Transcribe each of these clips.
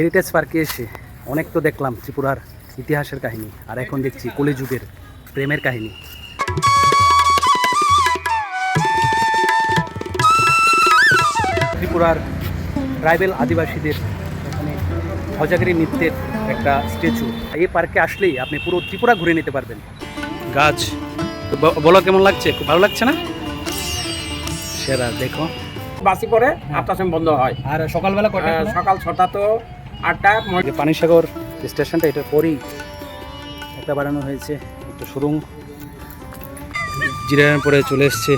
Heritage পার্কে এসে অনেক তো দেখলাম ত্রিপুরার ইতিহাসের কাহিনী, আর এখন দেখছি কলিযুগের প্রেমের কাহিনী। ত্রিপুরার ট্রাইবেল আদিবাসীদের এখানে হজাগিরি নৃত্যের একটা স্ট্যাচু। এই পার্কে আসলেই আপনি পুরো ত্রিপুরা ঘুরে নিতে পারবেন। গাছ বলো কেমন লাগছে? খুব ভালো লাগছে না? সেরা দেখো বাসি পরে 8টার সময় বন্ধ হয়। আর সকালবেলা কটা? সকাল 6টা তো 8টা। পানিসাগর স্টেশনটা এটার পরেই একটা বানানো হয়েছে একটা শোরুম। জিরানের পরে চলে এসছে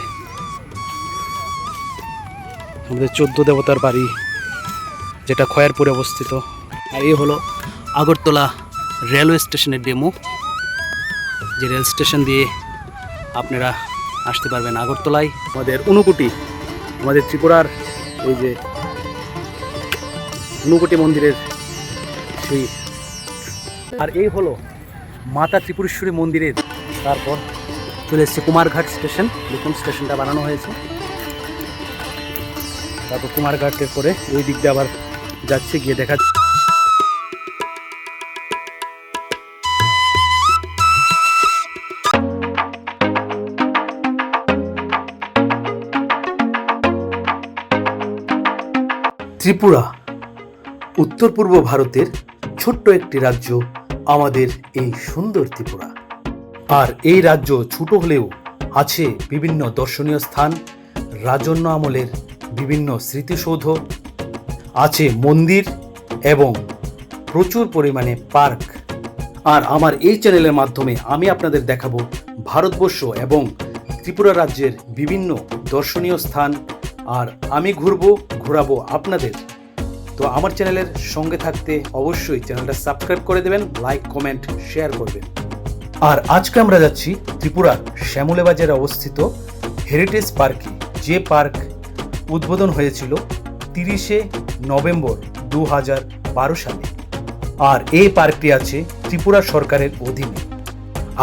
আমাদের 14 দেবতার বাড়ি, যেটা খয়ারপুরে অবস্থিত। আর এই হলো আগরতলা রেলওয়ে স্টেশনের ডেমো, যে রেল স্টেশন দিয়ে আপনারা আসতে পারবেন আগরতলায়। আমাদের ঊনকোটি, আমাদের ত্রিপুরার এই যে ঊনকোটি মন্দিরের সেই। আর এই হলো মাতা ত্রিপুরেশ্বরী মন্দিরের। তারপর চলে এসছে কুমারঘাট স্টেশন, নতুন স্টেশনটা বানানো হয়েছে। তারপর কুমারঘাটের পরে ওই দিক দিয়ে আবার যাচ্ছে, গিয়ে দেখা ত্রিপুরা উত্তর পূর্ব ভারতের ছোট্ট একটি রাজ্য, আমাদের এই সুন্দর ত্রিপুরা। আর এই রাজ্য ছোট হলেও আছে বিভিন্ন দর্শনীয় স্থান, রাজন্য আমলের বিভিন্ন স্মৃতিসৌধ, আছে মন্দির এবং প্রচুর পরিমাণে পার্ক। আর আমার এই চ্যানেলের মাধ্যমে আমি আপনাদের দেখাবো ভারতবর্ষ এবং ত্রিপুরা রাজ্যের বিভিন্ন দর্শনীয় স্থান, আর আমি ঘোরাবো আপনাদের। তো আমার চ্যানেলের সঙ্গে থাকতে অবশ্যই চ্যানেলটা সাবস্ক্রাইব করে দেবেন, লাইক কমেন্ট শেয়ার করবেন। আর আজকে আমরা যাচ্ছি ত্রিপুরার শ্যামলেবাজারে অবস্থিত হেরিটেজ পার্কে, যে পার্ক উদ্বোধন হয়েছিল 30শে নভেম্বর 2012 সালে। আর এই পার্কটি আছে ত্রিপুরা সরকারের অধীনে।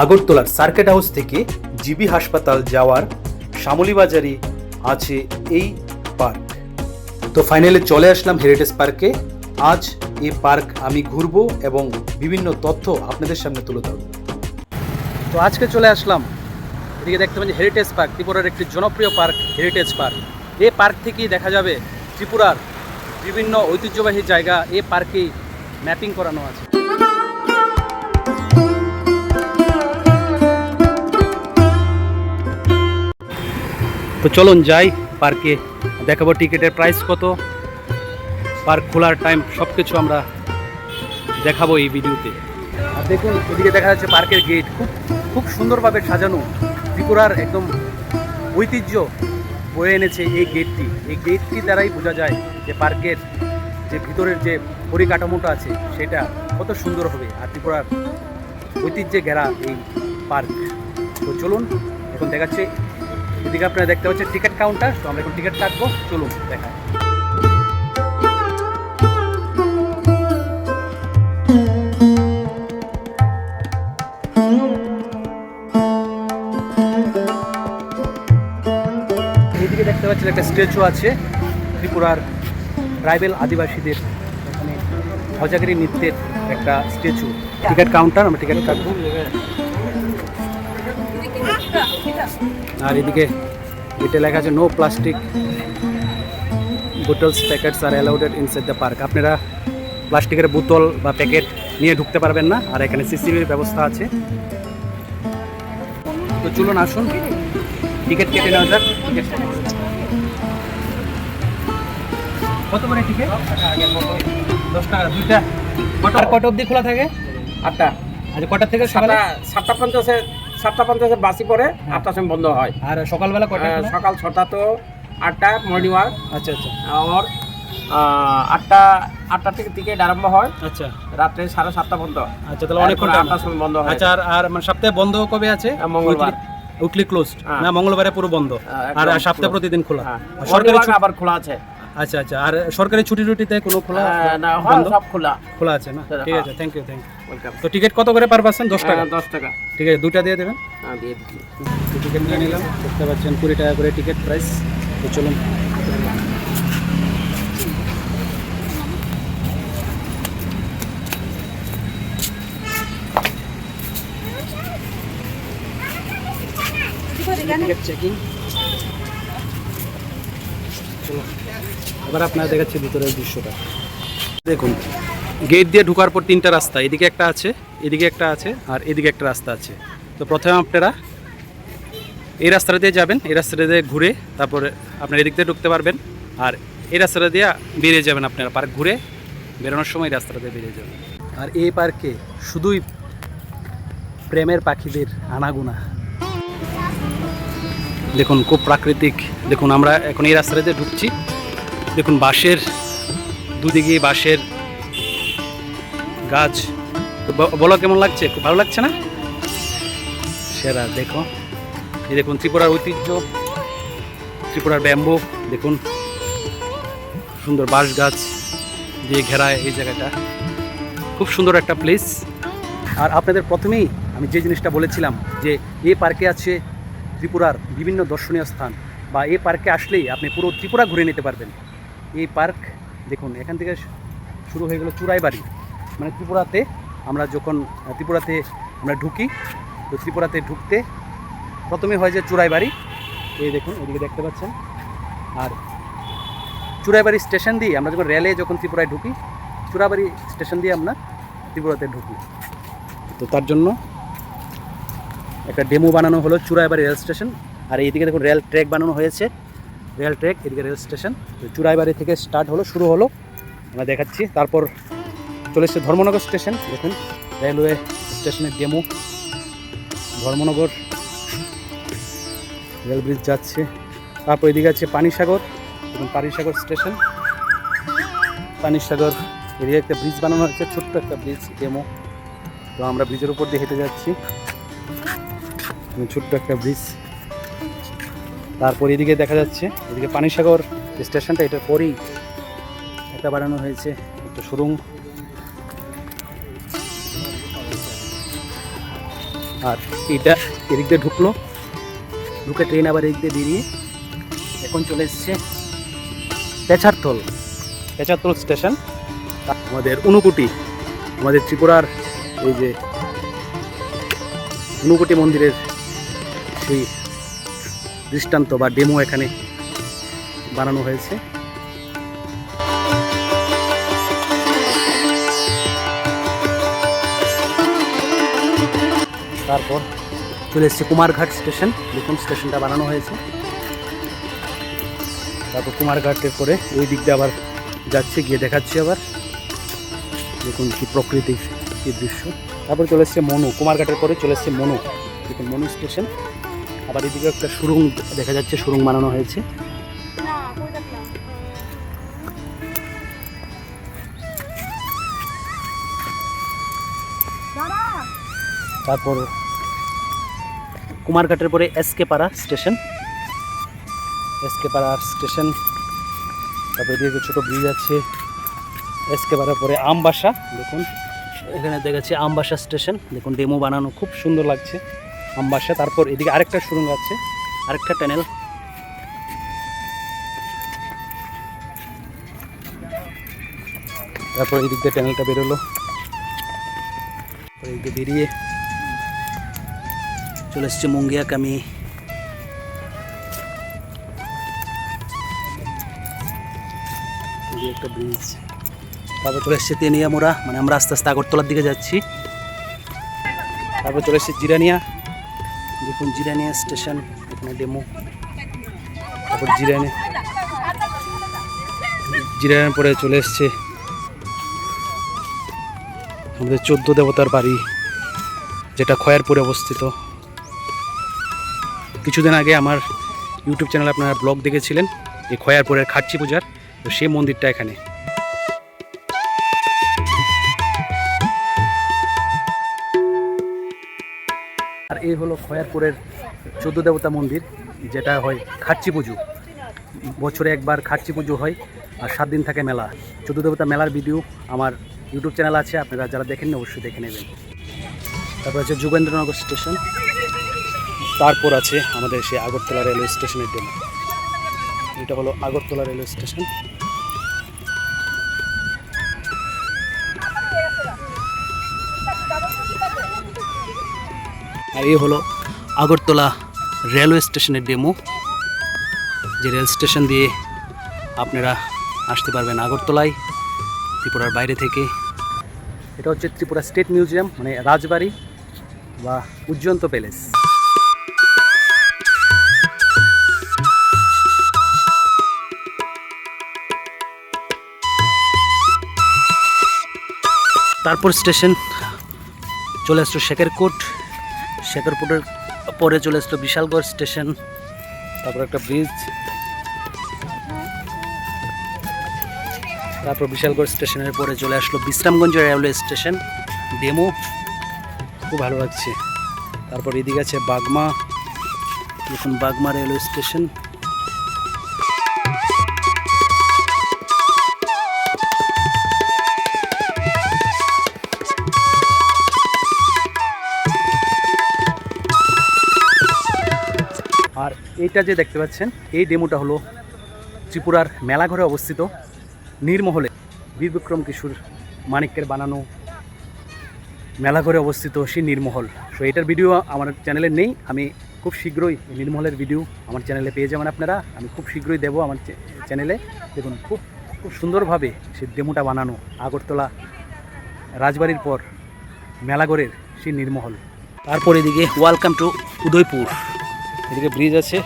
আগরতলার সার্কিট হাউস থেকে জিবি হাসপাতাল যাওয়ার শ্যামলীবাজারে আছে এই পার্ক। তো ফাইনালি চলে আসলাম হেরিটেজ পার্কে। আজ এই পার্ক আমি ঘুরবো এবং বিভিন্ন তথ্য আপনাদের সামনে তুলে ধরব। তো আজকে চলে আসলাম এদিকে, দেখতে পাচ্ছি হেরিটেজ পার্ক, ত্রিপুরার একটি জনপ্রিয় পার্ক হেরিটেজ পার্ক। এই পার্ক থেকেই দেখা যাবে ত্রিপুরার বিভিন্ন ঐতিহ্যবাহী জায়গা এই পার্কেই ম্যাপিং করানো আছে। তো চলুন যাই পার্কে, দেখাবো টিকিটের প্রাইস কত, পার্ক খোলার টাইম, সব কিছু আমরা দেখাবো এই ভিডিওতে। আর দেখুন এদিকে দেখা যাচ্ছে পার্কের গেট, খুব সুন্দরভাবে সাজানো। ত্রিপুরার একদম ঐতিহ্য বয়ে এনেছে এই গেটটি। এই গেটটি দ্বারাই বোঝা যায় যে পার্কের যে ভিতরের যে পরিকাঠামোটা আছে সেটা কত সুন্দর হবে, আর ত্রিপুরার ঐতিহ্যে ঘেরা এই পার্ক। তো চলুন এখন দেখাচ্ছে, এদিকে আপনারা দেখতে পাচ্ছেন টিকিট কাউন্টার। তো আমরা এখন টিকিট কাটবো, চলুন দেখা। এইদিকে দেখতে পাচ্ছেন একটা স্ট্যাচু আছে ত্রিপুরার ট্রাইবেল আদিবাসীদের এখানে হজাগিরি নৃত্যের একটা স্ট্যাচু। টিকিট কাউন্টার, আমরা টিকিট কাটবো। আর এদিকে এটা লেখা আছে no plastic bottles packets are allowed inside the park. আপনারা প্লাস্টিকের বোতল বা প্যাকেট নিয়ে ঢুকতে পারবেন না, আর এখানে সিসিটিভির ব্যবস্থা আছে। তো চলুন আসুন টিকিট কেটে নেওয়া যাক। কত করে টিকিট? 10 টাকা দুইটা। কটা অবধি খোলা থাকে? 8টা। আচ্ছা, কটা থেকে? সকালে 7:50 বাসি পরে 8টার সময় বন্ধ হয়। আর সকালবেলা কটা? সকাল 6টা তো 8টা মর্নিং ওয়াক। আচ্ছা আচ্ছা। আর 8টা থেকে টিকিট আরম্ভ হয়। আচ্ছা, রাত্রে 7:30 পর্যন্ত। আচ্ছা, তাহলে অনেকক্ষণ 8টার সময় বন্ধ হয়। আচ্ছা, আর মানে সপ্তাহে বন্ধ কবে আছে? মঙ্গলবার। উইকলি ক্লোজড না, মঙ্গলবারে পুরো বন্ধ, আর সপ্তাহে প্রতিদিন খোলা। সরকারি আবার খোলা আছে। আচ্ছা আচ্ছা, আর সরকারি ছুটি টুটিতে কোনো খোলা না? সব খোলা আছে না? ঠিক আছে, থ্যাংক ইউ। ওয়েলকাম। তো টিকিট কত করে পার পার্সন? 10 টাকা। 10 টাকা। ঠিক আছে, দুটা দিয়ে দেবেন। হ্যাঁ, দিয়ে দিচ্ছি। টিকিট নিয়ে নিলাম, দেখতে পাচ্ছেন 20 টাকা করে টিকিট প্রাইস। তো চলুন টিকিট চেকিং। চলো এবার আপনারা দেখাচ্ছি ভিতরের দৃশ্যটা। দেখুন গেট দিয়ে ঢোকার পর তিনটা রাস্তা, এদিকে একটা আছে, এদিকে একটা আছে, আর এদিকে একটা রাস্তা আছে। তো প্রথমে আপনারা এই রাস্তাটা দিয়ে যাবেন, এই রাস্তাটা দিয়ে ঘুরে তারপরে আপনার এদিক দিয়ে ঢুকতে পারবেন, আর এই রাস্তাটা দিয়ে বেরিয়ে যাবেন। আপনারা পার্ক ঘুরে বেরোনোর সময় এই রাস্তাটা দিয়ে বেরিয়ে যাবেন। আর এই পার্কে শুধুই প্রেমের পাখিদের আনাগোনা। দেখুন খুব প্রাকৃতিক। দেখুন আমরা এখন এই রাস্তাটা দিয়ে ঢুকছি। দেখুন বাঁশের দুদিকে বাঁশের গাছ। বলো কেমন লাগছে? খুব ভালো লাগছে না? সেরা। দেখো এই দেখুন ত্রিপুরার ঐতিহ্য, ত্রিপুরার ব্যাম্বু। দেখুন সুন্দর বাঁশ গাছ দিয়ে ঘেরা এই জায়গাটা, খুব সুন্দর একটা প্লেস। আর আপনাদের প্রথমেই আমি যে জিনিসটা বলেছিলাম যে এই পার্কে আছে ত্রিপুরার বিভিন্ন দর্শনীয় স্থান, বা এই পার্কে আসলেই আপনি পুরো ত্রিপুরা ঘুরে নিতে পারবেন। এই পার্ক দেখুন এখান থেকে শুরু হয়ে গেল চুরাইবাড়ি, মানে ত্রিপুরাতে আমরা যখন ত্রিপুরাতে আমরা ঢুকি, তো ত্রিপুরাতে ঢুকতে প্রথমে হয় যে চুরাইবাড়ি। এই দেখুন এদিকে দেখতে পাচ্ছেন। আর চুরাইবাড়ি স্টেশন দিয়ে আমরা যখন রেলে যখন ত্রিপুরায় ঢুকি, চুরাইবাড়ি স্টেশন দিয়ে আমরা ত্রিপুরাতে ঢুকি। তো তার জন্য একটা ডেমো বানানো হলো চুরাইবাড়ি রেল স্টেশন। আর এইদিকে দেখুন রেল ট্র্যাক বানানো হয়েছে, রেল ট্র্যাক, এদিকে রেল স্টেশন। তো চুরাইবাড়ি থেকে শুরু হলো, আমরা দেখাচ্ছি। তারপর চলে এসছে ধর্মনগর স্টেশন। দেখুন রেলওয়ে স্টেশনের ডেমো। ধর্মনগর রেল ব্রিজ যাচ্ছে। তারপর এদিকে আছে পানিসাগর। দেখুন পানিসাগর স্টেশন, পানিসাগর। এদিকে একটা ব্রিজ বানানো হচ্ছে, ছোট্ট একটা ব্রিজ ডেমো। তো আমরা ব্রিজের উপর দিয়ে হেঁটে যাচ্ছি, ছোট্ট একটা ব্রিজ। তারপর এদিকে দেখা যাচ্ছে এদিকে পানিসাগর স্টেশনটা, এটার পরেই একটা বানানো হয়েছে একটা শোরুম। আর এটা এদিক দিয়ে ঢুকলো, ঢুকে ট্রেন আবার এদিক দিয়ে বেরিয়ে এখন চলে এসছে পেছারথল স্টেশন। আমাদের ঊনকোটি, আমাদের ত্রিপুরার এই যে ঊনকোটি মন্দিরের সেই দৃষ্টান্ত বা ডেমো এখানে বানানো হয়েছে। তারপর চলে এসছে কুমারঘাট স্টেশন। দেখুন স্টেশনটা বানানো হয়েছে। তারপর কুমারঘাটের পরে ওই দিক দিয়ে আবার যাচ্ছে, গিয়ে দেখাচ্ছি আবার। দেখুন কি প্রকৃতির কি দৃশ্য। তারপর চলে এসছে মনু, কুমারঘাটের পরে চলে এসছে মনু। দেখুন মনু স্টেশন। আবার এদিকে একটা সুরুং দেখা যাচ্ছে, সুরুং বানানো হয়েছে। তারপর কুমারঘাটের পরে এসকে পাড়া স্টেশন, এসকে পাড়া স্টেশন। তারপরে এদিকে ছোটো ব্রিজ আছে। এসকে পাড়ার পরে আমবাসা। দেখুন এখানে দেখাচ্ছে আমবাসা স্টেশন। দেখুন ডেমো বানানো, খুব সুন্দর লাগছে আমবাসা। তারপর এদিকে আরেকটা সুরঙ্গ আছে, আরেকটা টানেল। তারপর এদিক দিয়ে টানেলটা বেরোলো, এদিকে বেরিয়ে চলে এসছে মুঙ্গিয়াকামি। একটা ব্রিজ। তারপর চলে এসছে তেনিয়ামোড়া, মানে আমরা আস্তে আস্তে আগরতলার দিকে যাচ্ছি। তারপর চলে এসছে জিরানিয়া। দেখুন জিরানিয়া স্টেশন, এখানে ডেমো। তারপর জিরানিয়ার পরে চলে এসছে আমাদের 14 দেবতার বাড়ি, যেটা খয়ারপুরে অবস্থিত। কিছুদিন আগে আমার ইউটিউব চ্যানেলে আপনারা ব্লগ দেখেছিলেন এই খয়ারপুরের খাচ্চি পূজার, তো সেই মন্দিরটা এখানে। আর এই হলো খয়ারপুরের 14 দেবতা মন্দির, যেটা হয় খাচ্চি পুজো। বছরে একবার খাচ্চি পুজো হয়, আর 7 দিন থাকে মেলা। 14 দেবতা মেলার ভিডিও আমার ইউটিউব চ্যানেল আছে, আপনারা যারা দেখেননি অবশ্যই দেখে নেবেন। তারপর আছে যোগেন্দ্রনগর স্টেশন। তারপর আছে আমাদের সেই আগরতলা রেলওয়ে স্টেশনের ডেমো। এটা হলো আগরতলা রেলওয়ে স্টেশন। আর এই হলো আগরতলা রেলওয়ে স্টেশনের ডেমো, যে রেল স্টেশন দিয়ে আপনারা আসতে পারবেন আগরতলায় ত্রিপুরার বাইরে থেকে। এটা হচ্ছে ত্রিপুরা স্টেট মিউজিয়াম, মানে রাজবাড়ি বা উজ্জয়ন্ত প্যালেস। তারপর স্টেশন চলে আসলো শেখরকোট, শেখরকোটের পরে চলে আসলো বিশালগড় স্টেশন, তারপর একটা ব্রিজ, তারপর বিশালগড় স্টেশনের পরে চলে আসলো বিশ্রামগঞ্জ রেলওয়ে স্টেশন ডেমো, খুব ভালো লাগছে। তারপর এদিকে আছে বাগমা, দেখুন বাগমা রেলওয়ে স্টেশন। আর এইটা যে দেখতে পাচ্ছেন এই ডেমোটা হলো ত্রিপুরার মেলাঘরে অবস্থিত নীরমহলে বীর বিক্রম কিশোর মানিক্যের বানানো মেলাঘরে অবস্থিত সেই নীরমহল। তো এটার ভিডিও আমার চ্যানেলে নেই, আমি খুব শীঘ্রই নীরমহলের ভিডিও আমার চ্যানেলে পেয়ে যাবেন আপনারা, আমি খুব শীঘ্রই দেবো আমার চ্যানেলে। দেখুন খুব খুব সুন্দরভাবে সেই ডেমোটা বানানো, আগরতলা রাজবাড়ির পর মেলাঘরের সেই নীরমহল। তারপর এদিকে ওয়েলকাম টু উদয়পুর, এদিকে ব্রিজ আছে,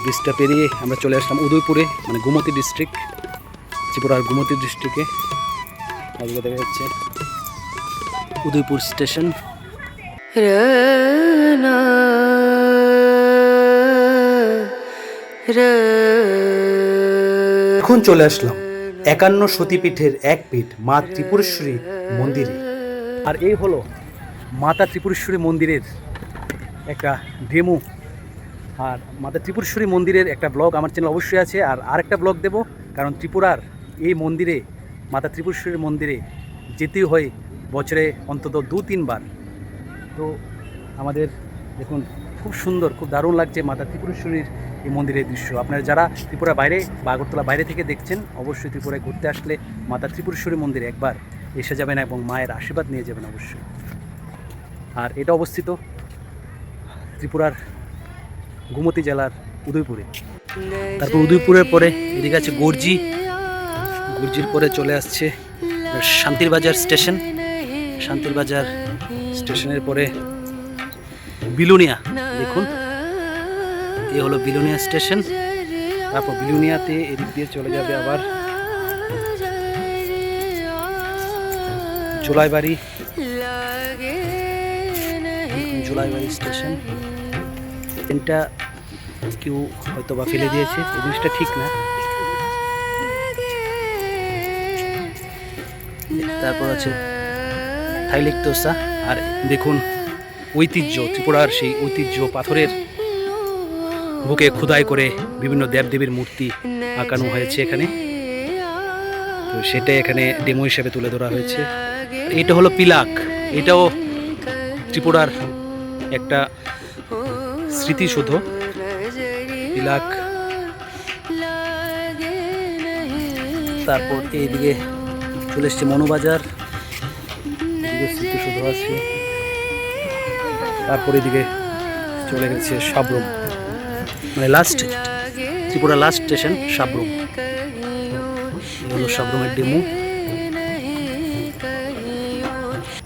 ব্রিজটা পেরিয়ে আমরা চলে আসলাম উদয়পুরে, মানে গোমতী ডিস্ট্রিক্ট, ত্রিপুরার গোমতী ডিস্ট্রিক্টে। আজকে দেখা যাচ্ছে উদয়পুর স্টেশন। এখন চলে আসলাম 51 সতীপীঠের এক পীঠ মা ত্রিপুরেশ্বরী মন্দিরে। আর এই হলো মাতা ত্রিপুরেশ্বরী মন্দিরের একটা ডেমো। আর মাতা ত্রিপুরেশ্বরী মন্দিরের একটা ব্লগ আমার চ্যানেল অবশ্যই আছে, আর আরেকটা ব্লগ দেব, কারণ ত্রিপুরার এই মন্দিরে, মাতা ত্রিপুরেশ্বরী মন্দিরে যেতেই হয় বছরে অন্তত 2-3 বার। তো আমাদের দেখুন খুব সুন্দর, খুব দারুণ লাগছে মাতা ত্রিপুরেশ্বরীর এই মন্দিরের দৃশ্য। আপনারা যারা ত্রিপুরা বাইরে বা আগরতলা বাইরে থেকে দেখছেন, অবশ্যই ত্রিপুরায় ঘুরতে আসলে মাতা ত্রিপুরেশ্বরী মন্দিরে একবার এসে যাবেন এবং মায়ের আশীর্বাদ নিয়ে যাবেন অবশ্যই। আর এটা অবস্থিত ত্রিপুরার গোমতী জেলার উদয়পুরে। তারপর উদয়পুরের পরে এদিকে আছে গর্জি, গর্জির পরে চলে আসছে শান্তির বাজার স্টেশন, শান্তির বাজার স্টেশনের পরে বিলুনিয়া, দেখুন এই হলো বিলুনিয়া স্টেশন। তারপর বিলুনিয়াতে এদিক দিয়ে চলে যাবে আবার জুলাইবাড়ি, জুলাইবাড়ি স্টেশন। ট্রেনটা কেউ হয়তো বা ফেলে দিয়েছে, এই জিনিসটা ঠিক না। তারপর আছে থাইলেক তোসা। আর দেখুন ঐতিহ্য, ত্রিপুরার সেই ঐতিহ্য, পাথরের বুকে খোদাই করে বিভিন্ন দেবদেবীর মূর্তি আঁকানো হয়েছে এখানে, তো সেটাই এখানে ডেমো হিসেবে তুলে ধরা হয়েছে। এটা হলো পিলাক, এটাও ত্রিপুরার একটা স্মৃতিসৌধ পিলাক। তারপর এইদিকে চলে এসছে মনোবাজার, এদিকে স্মৃতিসৌধ আছে। তারপর এদিকে চলে গেছে সাবরুম, মানে last Tripura last station Sabroom. হলো সাবরুমের ডেমো।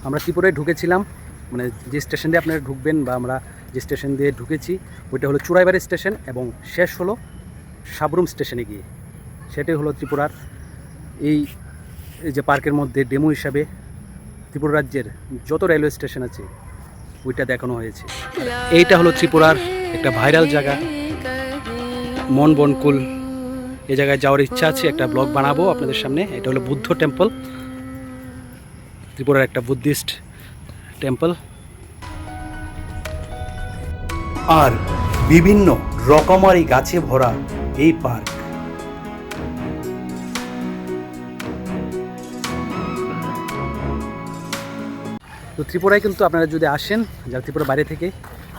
আমরা ত্রিপুরায় ঢুকেছিলাম, মানে যে স্টেশন দিয়ে আপনারা ঢুকবেন বা আমরা যে স্টেশন দিয়ে ঢুকেছি ওইটা হলো চুরাইবাড়ি স্টেশন, এবং শেষ হলো সাবরুম স্টেশনে গিয়ে। সেটাই হলো ত্রিপুরার এই যে পার্কের মধ্যে ডেমো হিসাবে ত্রিপুরা রাজ্যের যত রেলওয়ে স্টেশন আছে ওইটা দেখানো হয়েছে। এইটা হলো ত্রিপুরার একটা ভাইরাল জায়গা মন বনকুল, এই জায়গায় যাওয়ার ইচ্ছা আছে, একটা ব্লগ বানাবো আপনাদের সামনে। এটা হলো বুদ্ধ টেম্পল, ত্রিপুরার একটা বুদ্ধিস্ট টেম্পল। আর বিভিন্ন রকমারি গাছে ভরা এই পার্ক। তো ত্রিপুরায় কিন্তু আপনারা যদি আসেন, যারা ত্রিপুরা বাইরে থেকে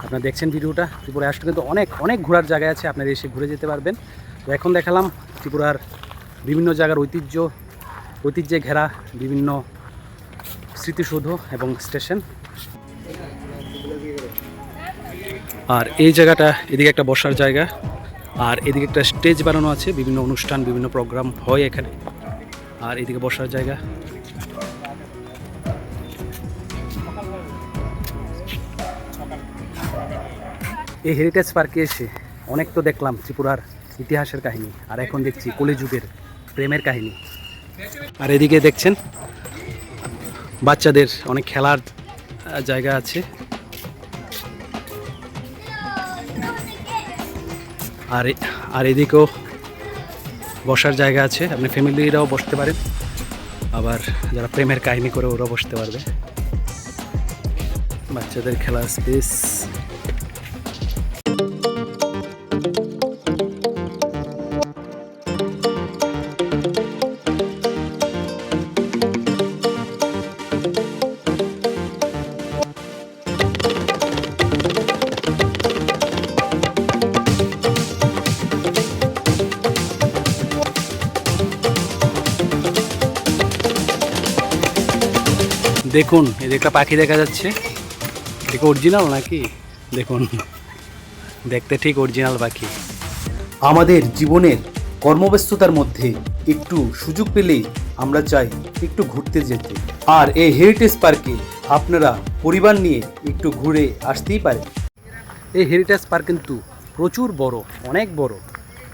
আপনারা দেখছেন ভিডিওটা, ত্রিপুরায় আসলে কিন্তু অনেক অনেক ঘোরার জায়গা আছে, আপনারা এসে ঘুরে যেতে পারবেন। তো এখন দেখালাম ত্রিপুরার বিভিন্ন জায়গার ঐতিহ্যে ঘেরা বিভিন্ন স্মৃতিসৌধ এবং স্টেশন। আর এই জায়গাটা, এদিকে একটা বসার জায়গা, আর এদিকে একটা স্টেজ বানানো আছে, বিভিন্ন অনুষ্ঠান বিভিন্ন প্রোগ্রাম হয় এখানে। আর এদিকে বসার জায়গা। এই হেরিটেজ পার্কে এসে অনেক তো দেখলাম ত্রিপুরার ইতিহাসের কাহিনী, আর এখন দেখছি কলিযুগের প্রেমের কাহিনী। আর এদিকে দেখছেন বাচ্চাদের অনেক খেলার জায়গা আছে। আর এদিকেও বসার জায়গা আছে, আপনি ফ্যামিলিরাও বসতে পারেন, আবার যারা প্রেমের কাহিনী করে ওরাও বসতে পারবে। বাচ্চাদের খেলার স্পেস। দেখুন এই একটা পাখি দেখা যাচ্ছে, এটা অরিজিনাল নাকি? দেখুন, দেখতে ঠিক অরিজিনাল পাখি। আমাদের জীবনের কর্মব্যস্ততার মধ্যে একটু সুযোগ পেলেই আমরা চাই একটু ঘুরতে যেতে, আর এই হেরিটেজ পার্কে আপনারা পরিবার নিয়ে একটু ঘুরে আসতেই পারেন। এই হেরিটেজ পার্ক কিন্তু প্রচুর বড়, অনেক বড়।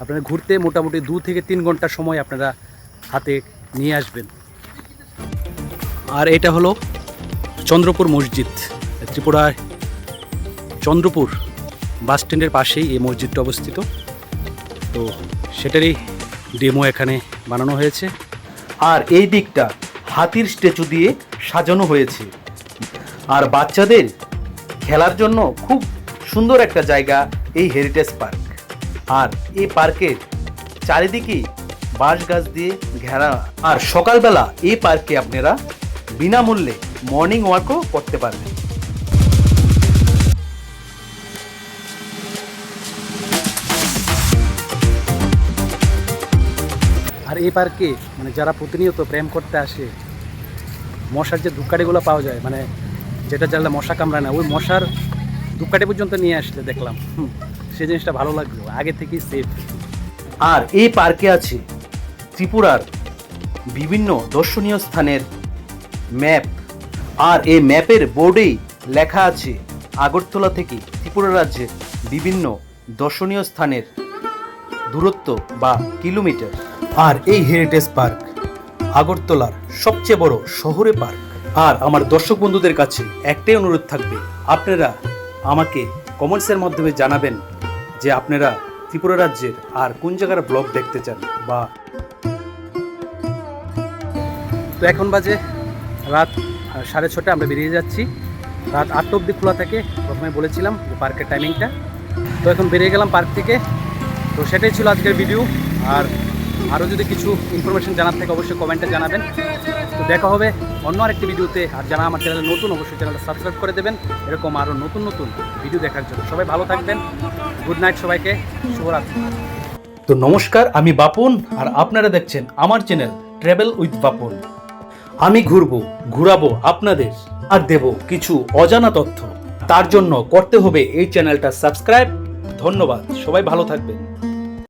আপনারা ঘুরতে মোটামুটি 2 থেকে 3 ঘন্টা সময় আপনারা হাতে নিয়ে আসবেন। আর এটা হলো চন্দ্রপুর মসজিদ। ত্রিপুরার চন্দ্রপুর বাস স্ট্যান্ডের পাশেই এই মসজিদটা অবস্থিত। তো সেটারই ডেমো এখানে বানানো হয়েছে। আর এই দিকটা হাতির স্ট্যাচু দিয়ে সাজানো হয়েছে, আর বাচ্চাদের খেলার জন্য খুব সুন্দর একটা জায়গা এই হেরিটেজ পার্ক। আর এই পার্কের চারিদিকে বাঁশ গাছ দিয়ে ঘেরা। আর সকালবেলা এই পার্কে আপনারা বিনামূল্যে মর্নিং ওয়াকও করতে পারবেন। আর এই পার্কে মানে যারা প্রতিনিয়ত প্রেম করতে আসে, মশার যে ধূপকাঠিগুলো পাওয়া যায়, মানে যেটা জ্বাললে মশা কামড়ায় না, ওই মশার ধূপকাঠি পর্যন্ত নিয়ে আসলে দেখলাম। সেই জিনিসটা ভালো লাগলো, আগে থেকেই সেফ। আর এই পার্কে আছে ত্রিপুরার বিভিন্ন দর্শনীয় স্থানের ম্যাপ। আর এই ম্যাপের বোর্ডেই লেখা আছে আগরতলা থেকে ত্রিপুরা রাজ্যের বিভিন্ন দর্শনীয় স্থানের দূরত্ব বা কিলোমিটার। আর এই হেরিটেজ পার্ক আগরতলার সবচেয়ে বড় শহরে পার্ক। আর আমার দর্শক বন্ধুদের কাছে একটাই অনুরোধ থাকবে, আপনারা আমাকে কমেন্টসের মাধ্যমে জানাবেন যে আপনারা ত্রিপুরা রাজ্যের আর কোন জায়গার ব্লগ দেখতে চান। বা তো এখন বাজে রাত 6:30, আমরা বেরিয়ে যাচ্ছি। রাত 8টা অবধি খোলা থাকে, প্রথমে বলেছিলাম যে পার্কের টাইমিংটা। তো এখন বেরিয়ে গেলাম পার্ক থেকে। তো সেটাই ছিল আজকের ভিডিও। আর আরও যদি কিছু ইনফরমেশন জানার থাকে অবশ্যই কমেন্টে জানাবেন। তো দেখা হবে অন্য আরেকটি ভিডিওতে। আর যারা আমার চ্যানেলে নতুন, অবশ্যই চ্যানেলটা সাবস্ক্রাইব করে দেবেন এরকম আরও নতুন নতুন ভিডিও দেখার জন্য। সবাই ভালো থাকবেন। গুড নাইট সবাইকে, শুভরাত্রি। তো নমস্কার, আমি বাপন, আর আপনারা দেখছেন আমার চ্যানেল ট্রাভেল উইথ বাপন। আমি ঘুরাবো আপনাদের, আর দেব কিছু অজানা তথ্য। তার জন্য করতে হবে এই চ্যানেলটা সাবস্ক্রাইব। ধন্যবাদ, সবাই ভালো থাকবেন।